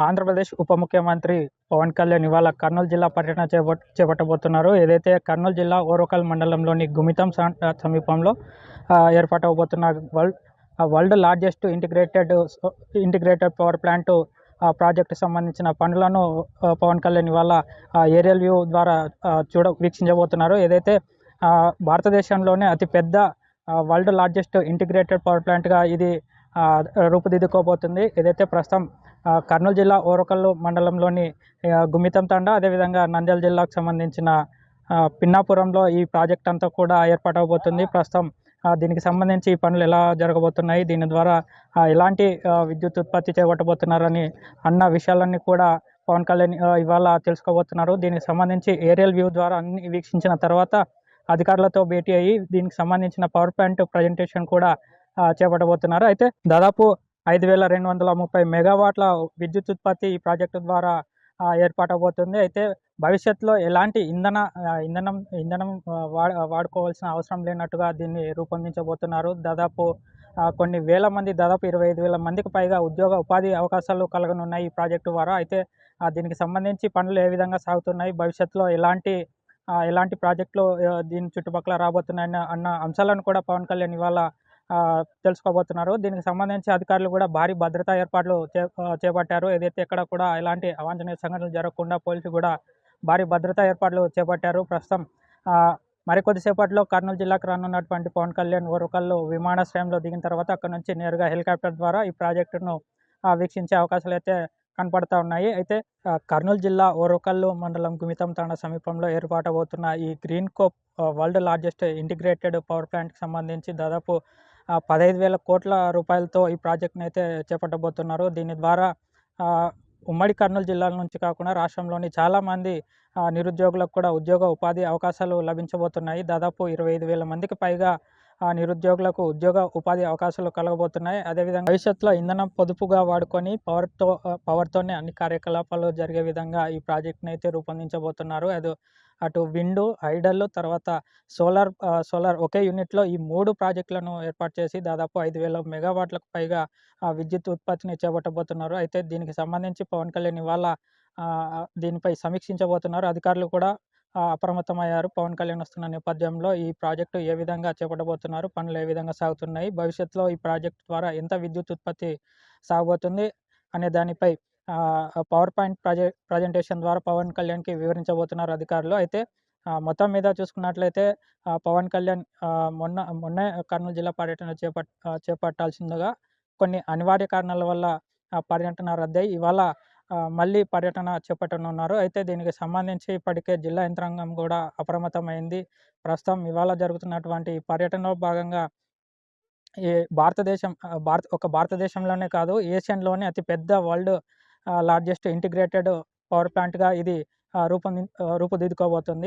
ఆంధ్రప్రదేశ్ ఉప ముఖ్యమంత్రి పవన్ కళ్యాణ్ ఇవాళ కర్నూలు జిల్లా పర్యటన చేపట్టబోతున్నారు. ఏదైతే కర్నూలు జిల్లా ఓరుకల్ మండలంలోని గుమితం సమీపంలో ఏర్పాటవబోతున్న world largest integrated power plant project సంబంధించిన పనులను పవన్ కళ్యాణ్ ఇవాళ ఏరియల్ వ్యూ ద్వారా వీక్షించబోతున్నారు. ఏదైతే భారతదేశంలోనే అతిపెద్ద వరల్డ్ లార్జెస్ట్ ఇంటిగ్రేటెడ్ పవర్ ప్లాంట్గా ఇది రూపుదిద్దుకోబోతుంది. ఏదైతే ప్రస్తుతం కర్నూలు జిల్లా ఓరుకల్లు మండలంలోని గుమితం తండా, అదేవిధంగా నంద్యాల జిల్లాకు సంబంధించిన పిన్నాపురంలో ఈ ప్రాజెక్ట్ అంతా కూడా ఏర్పాటవబోతుంది. ప్రస్తుతం దీనికి సంబంధించి ఈ పనులు ఎలా జరగబోతున్నాయి, దీని ద్వారా ఎలాంటి విద్యుత్ ఉత్పత్తి చేపట్టబోతున్నారని అన్న విషయాలన్నీ కూడా పవన్ కళ్యాణ్ ఇవాళ తెలుసుకోబోతున్నారు. దీనికి సంబంధించి ఏరియల్ వ్యూ ద్వారా అన్ని వీక్షించిన తర్వాత అధికారులతో భేటీ అయ్యి దీనికి సంబంధించిన పవర్ ప్లాంట్ ప్రజెంటేషన్ కూడా చేపట్టబోతున్నారు. అయితే దాదాపు 5230 మెగావాట్ల విద్యుత్ ఉత్పత్తి ఈ ప్రాజెక్టు ద్వారా ఏర్పాటవబోతుంది. అయితే భవిష్యత్తులో ఎలాంటి ఇంధనం వాడుకోవాల్సిన అవసరం లేనట్టుగా దీన్ని రూపొందించబోతున్నారు. దాదాపు కొన్ని వేల మంది, దాదాపు 25,000 మందికి పైగా ఉపాధి అవకాశాలు కలగనున్నాయి ఈ ప్రాజెక్టు ద్వారా. అయితే దీనికి సంబంధించి పనులు ఏ విధంగా సాగుతున్నాయి, భవిష్యత్తులో ఎలాంటి ప్రాజెక్టులు దీని చుట్టుపక్కల రాబోతున్నాయన్న అంశాలను కూడా పవన్ కళ్యాణ్ ఇవాళ తెలుసుకోబోతున్నారు. దీనికి సంబంధించి అధికారులు కూడా భారీ భద్రతా ఏర్పాట్లు చేపట్టారు. ఏదైతే ఎక్కడ కూడా ఎలాంటి అవాంఛనీయ సంఘటనలు జరగకుండా పోలీసులు కూడా భారీ భద్రతా ఏర్పాట్లు చేపట్టారు. ప్రస్తుతం మరికొద్దిసేపట్లో కర్నూలు జిల్లాకు రానున్నటువంటి పవన్ కళ్యాణ్ ఓరుకల్లు విమానాశ్రయంలో దిగిన తర్వాత అక్కడ నుంచి నేరుగా హెలికాప్టర్ ద్వారా ఈ ప్రాజెక్టును వీక్షించే అవకాశాలు అయితే కనపడతా ఉన్నాయి. అయితే కర్నూలు జిల్లా ఓరుకల్లు మండలం గుమితం తాండా సమీపంలో ఏర్పాటబోతున్న ఈ green cope world largest integrated power ప్లాంట్కి సంబంధించి దాదాపు 15,000 కోట్ల రూపాయలతో ఈ ప్రాజెక్ట్ని అయితే చేపట్టబోతున్నారు. దీని ద్వారా ఉమ్మడి కర్నూలు జిల్లాల నుంచి కాకుండా రాష్ట్రంలోని చాలామంది నిరుద్యోగులకు కూడా ఉపాధి అవకాశాలు లభించబోతున్నాయి. దాదాపు 25,000 మందికి పైగా నిరుద్యోగులకు ఉపాధి అవకాశాలు కలగబోతున్నాయి. అదేవిధంగా భవిష్యత్తులో ఇంధనం పొదుపుగా వాడుకొని పవర్తోనే అన్ని కార్యకలాపాలు జరిగే విధంగా ఈ ప్రాజెక్ట్ని అయితే రూపొందించబోతున్నారు. అటు విండ్, హైడల్, తర్వాత సోలార్ ఒకే యూనిట్లో ఈ 3 ప్రాజెక్టులను ఏర్పాటు చేసి దాదాపు 5,000 మెగావాట్లకు పైగా విద్యుత్ ఉత్పత్తిని చేపట్టబోతున్నారు. అయితే దీనికి సంబంధించి పవన్ కళ్యాణ్ ఇవాళ దీనిపై సమీక్షించబోతున్నారు. అధికారులు కూడా అప్రమత్తమయ్యారు. పవన్ కళ్యాణ్ వస్తున్న నేపథ్యంలో ఈ ప్రాజెక్టు ఏ విధంగా చేపట్టబోతున్నారు, పనులు ఏ విధంగా సాగుతున్నాయి, భవిష్యత్తులో ఈ ప్రాజెక్టు ద్వారా ఎంత విద్యుత్ ఉత్పత్తి సాగబోతుంది అనే దానిపై పవర్ పాయింట్ ప్రజెంటేషన్ ద్వారా పవన్ కళ్యాణ్కి వివరించబోతున్నారు అధికారులు. అయితే మొత్తం మీద చూసుకున్నట్లయితే పవన్ కళ్యాణ్ మొన్నే కర్నూలు జిల్లా పర్యటన చేపట్టాల్సిందిగా కొన్ని అనివార్య కారణాల వల్ల పర్యటన రద్దయి ఇవాళ మళ్ళీ పర్యటన చేపట్టనున్నారు. అయితే దీనికి సంబంధించి ఇప్పటికే జిల్లా యంత్రాంగం కూడా అప్రమత్తమైంది. ప్రస్తుతం ఇవాళ జరుగుతున్నటువంటి పర్యటనలో భాగంగా ఈ భారతదేశంలోనే కాదు, ఏషియన్లోనే అతిపెద్ద వరల్డ్ లార్జెస్ట్ ఇంటిగ్రేటెడ్ పవర్ ప్లాంట్గా ఇది రూపుదిద్దుకోబోతుంది.